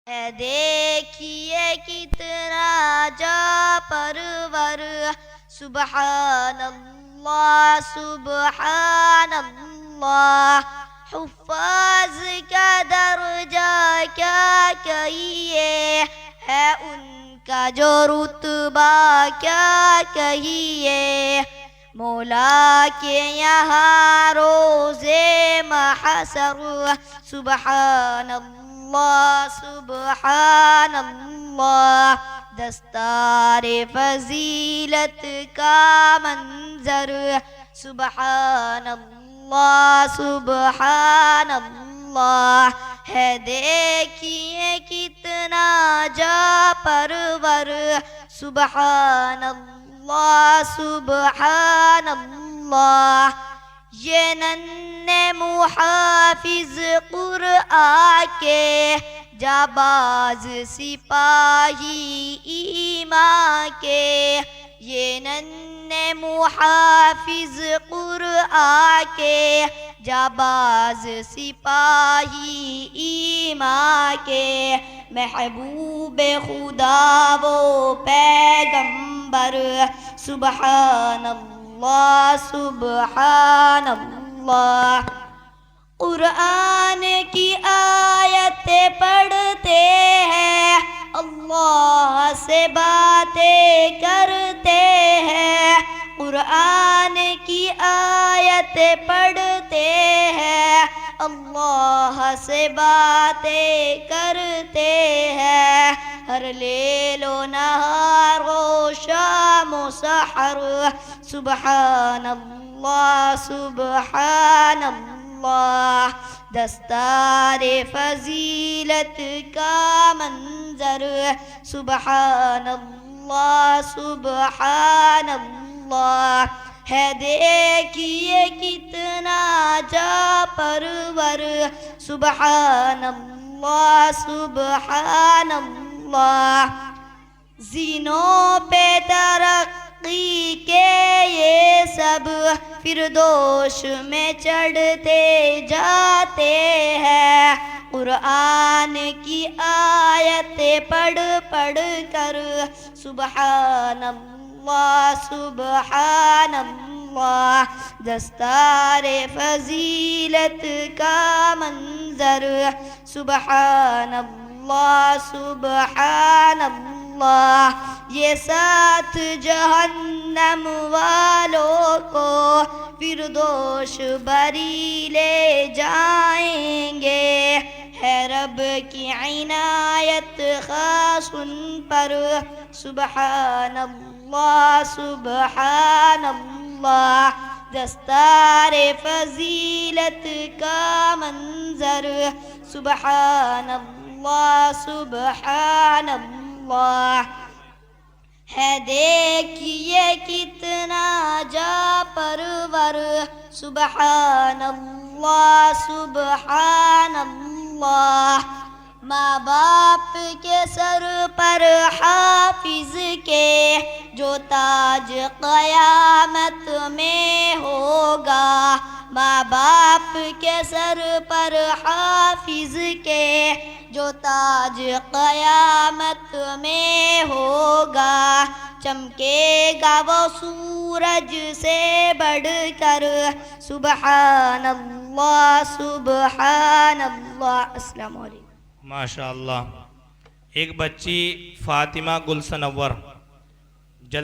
देखिए कितना जा परवर, सुबहान अल्लाह सुबहान अल्लाह। हुफ़ाज़ का दर्जा क्या कहिए, है उनका जो रुतबा क्या कहिए। मौला के यहाँ रोज़े महशर, सुबहान अल्लाह सुबहान अल्लाह। दस्तारे फजीलत का मंजर, सुबहान अल्लाह सुबहान अल्लाह। है देखिए कितना जा परवर, सुबहान अल्लाह सुबहान अल्लाह। ये नन्हे मुहाफिज कुरआन के, जाबाज सिपाही ईमान के। ये नन्हे मुहाफिज कुरआन के, जाबाज सिपाही ईमान के। महबूब खुदा वो पैगंबर, सुबहान अल्लाह सुबहान अल्लाह। कुरान की आयतें पढ़ते हैं, अल्लाह से बातें करते हैं। कुरान की आयतें पढ़ते हैं, अल्लाह से बातें करते हैं। हर लेलो नहार व शाम सहर, सुबहान अल्लाह सुबहान अल्लाह। दस्तारे फजीलत का मंजर, सुबहान अल्लाह सुबहान अल्लाह। है देखिए कितना जा परवर, सुबहान अल्लाह सुबहान अल्लाह। ज़ीनों पे तरक्की के ये सब, फिरदौस में चढ़ते जाते हैं। कुरान की आयतें पढ़ पढ़ कर, सुबहान अल्लाह सुबहान अल्लाह। दस्तारे फजीलत का मंजर, सुबहान अल्लाह सुबहान अल्लाह। ये साथ जहन्नम वालों को फिरदौस बरी ले जाएंगे। है रब की इनायत खास उन पर, सुबहान अल्लाह सुबहान अल्लाह। दस्तारे फजीलत का मंजर, सुबहान अल्लाह सुबहान अल्लाह। है देखिए कितना जा परवर, सुबहान अल्लाह सुबहान अल्लाह। माँ बाप के सर पर हाफिज के, जो ताज क़यामत में होगा। माँ बाप के सर पर हाफिज के, जो ताज क़यामत में होगा। चमकेगा वो सूरज से बढ़कर, सुबहान अल्लाह सुबहान अल्लाह। अस्सलामु अलैकुम। माशा अल्लाह। एक बच्ची फातिमा गुलसनवर